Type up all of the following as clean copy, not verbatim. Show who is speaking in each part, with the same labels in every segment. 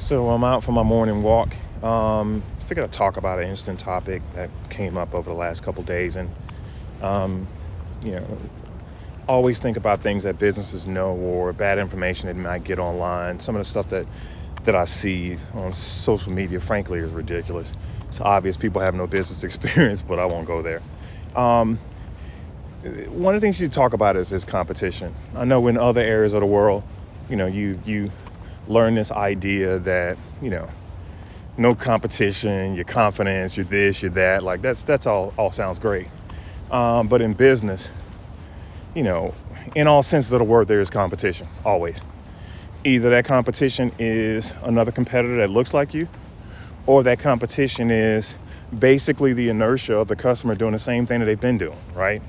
Speaker 1: So I'm out for my morning walk. Figured I'd talk about an interesting topic that came up over the last couple days, and um, you know, always think about things that businesses know or bad information they might get online. Some of the stuff that I see on social media, frankly, is ridiculous. It's obvious people have no business experience, but I won't go there. Um, One of the things you talk about is competition. I know in other areas of the world, you learn this idea that no competition, you're confidence, you're this, you're that. Like that's all sounds great. But in business, in all senses of the word, there is competition always. Either that competition is another competitor that looks like you, or that competition is basically the inertia of the customer doing the same thing that they've been doing, right?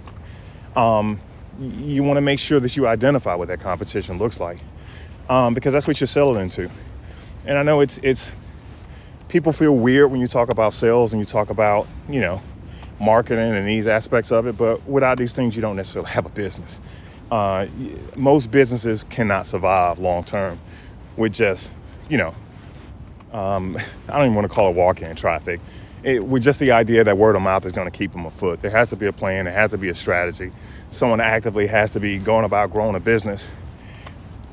Speaker 1: You want to make sure that you identify what that competition looks like, because that's what you're selling into. And I know it's people feel weird when you talk about sales and you talk about, marketing and these aspects of it, but without these things, you don't necessarily have a business. Most businesses cannot survive long term with just, I don't even want to call it walk-in traffic. With just the idea that word of mouth is going to keep them afloat. There has to be a plan. There has to be a strategy. Someone actively has to be going about growing a business.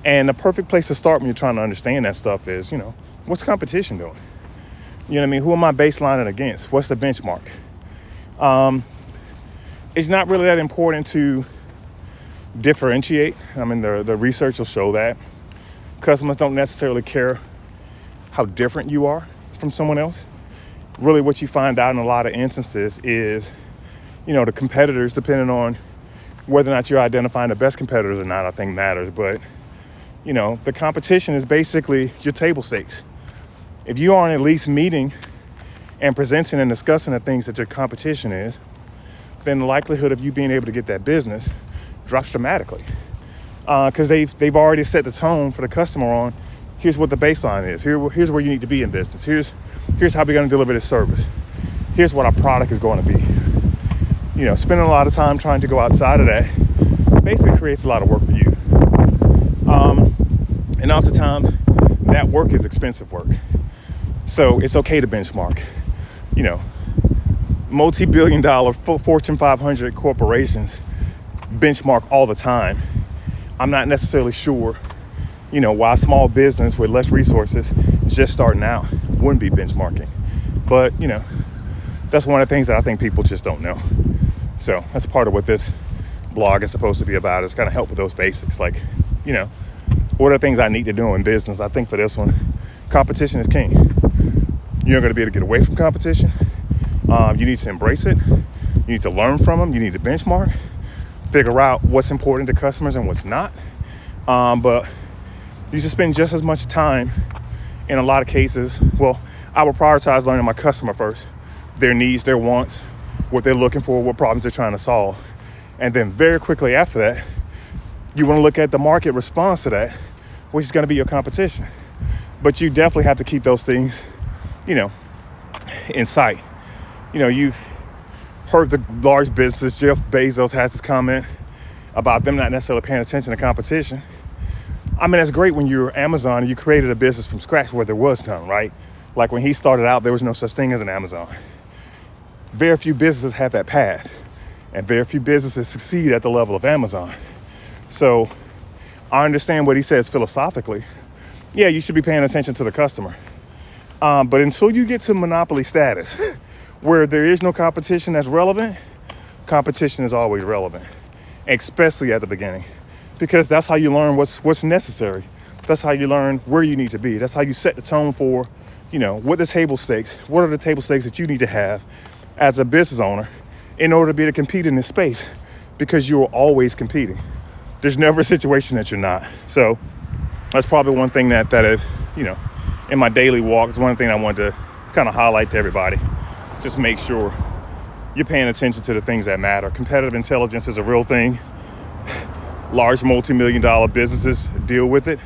Speaker 1: And the perfect place to start when you're trying to understand that stuff is, what's competition doing? You know what I mean? Who am I baselining against? What's the benchmark? It's not really that important to differentiate. I mean, the research will show that. Customers don't necessarily care how different you are from someone else. Really what you find out in a lot of instances is, the competitors, depending on whether or not you're identifying the best competitors or not, I think matters. But, the competition is basically your table stakes. If you aren't at least meeting and presenting and discussing the things that your competition is, then the likelihood of you being able to get that business drops dramatically. Because they've already set the tone for the customer on, here's what the baseline is. Here's where you need to be in business. Here's how we're going to deliver this service. Here's what our product is going to be. Spending a lot of time trying to go outside of that basically creates a lot of work for you. And oftentimes, that work is expensive work. So it's okay to benchmark. Multi-billion-dollar Fortune 500 corporations benchmark all the time. I'm not necessarily sure, why a small business with less resources just starting out wouldn't be benchmarking. But, that's one of the things that I think people just don't know. So that's part of what this blog is supposed to be about, is kind of help with those basics. Like, what are the things I need to do in business? I think for this one, competition is king. You're not going to be able to get away from competition. You need to embrace it. You need to learn from them. You need to benchmark, figure out what's important to customers and what's not. But you should spend just as much time in a lot of cases. Well, I will prioritize learning my customer first, their needs, their wants, what they're looking for, what problems they're trying to solve. And then very quickly after that, you want to look at the market response to that, which is going to be your competition. But you definitely have to keep those things, in sight. You've heard the large businesses. Jeff Bezos has this comment about them not necessarily paying attention to competition. I mean, that's great when you're Amazon and you created a business from scratch where there was none, right? Like when he started out, there was no such thing as an Amazon. Very few businesses have that path, and very few businesses succeed at the level of Amazon. So I understand what he says philosophically. Yeah, you should be paying attention to the customer. But until you get to monopoly status, where there is no competition that's relevant, competition is always relevant, especially at the beginning, because that's how you learn what's necessary. That's how you learn where you need to be. That's how you set the tone for, what the table stakes, what are the table stakes that you need to have as a business owner in order to be able to compete in this space, because you're always competing. There's never a situation that you're not. So that's probably one thing that is, in my daily walk, it's one thing I wanted to kind of highlight to everybody. Just make sure you're paying attention to the things that matter. Competitive intelligence is a real thing. Large multi-million-dollar businesses deal with it.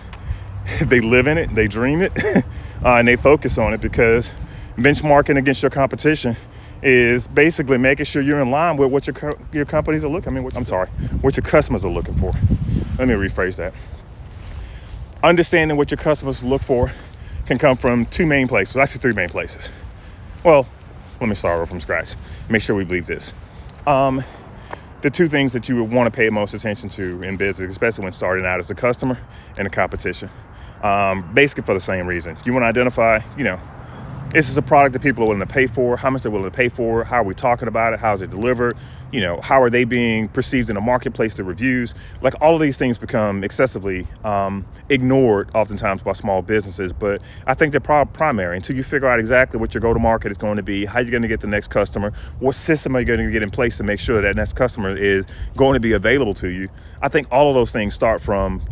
Speaker 1: They live in it, they dream it, and they focus on it, because benchmarking against your competition is basically making sure you're in line with what your companies are looking. What your customers are looking for. Let me rephrase that. Understanding what your customers look for can come from two main places, actually three main places. Well, let me start over from scratch. Make sure we believe this. The two things that you would want to pay most attention to in business, especially when starting out, is the customer and the competition. Basically for the same reason. You want to identify, is this a product that people are willing to pay for? How much they're willing to pay for? How are we talking about it? How is it delivered? How are they being perceived in the marketplace, the reviews? Like, all of these things become excessively ignored oftentimes by small businesses, but I think they're primary until you figure out exactly what your go-to-market is going to be, how you're going to get the next customer, what system are you going to get in place to make sure that next customer is going to be available to you. I think all of those things start from,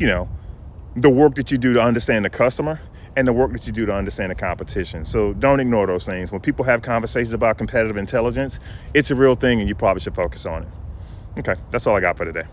Speaker 1: the work that you do to understand the customer and the work that you do to understand the competition. So don't ignore those things. When people have conversations about competitive intelligence, it's a real thing and you probably should focus on it. Okay, that's all I got for today.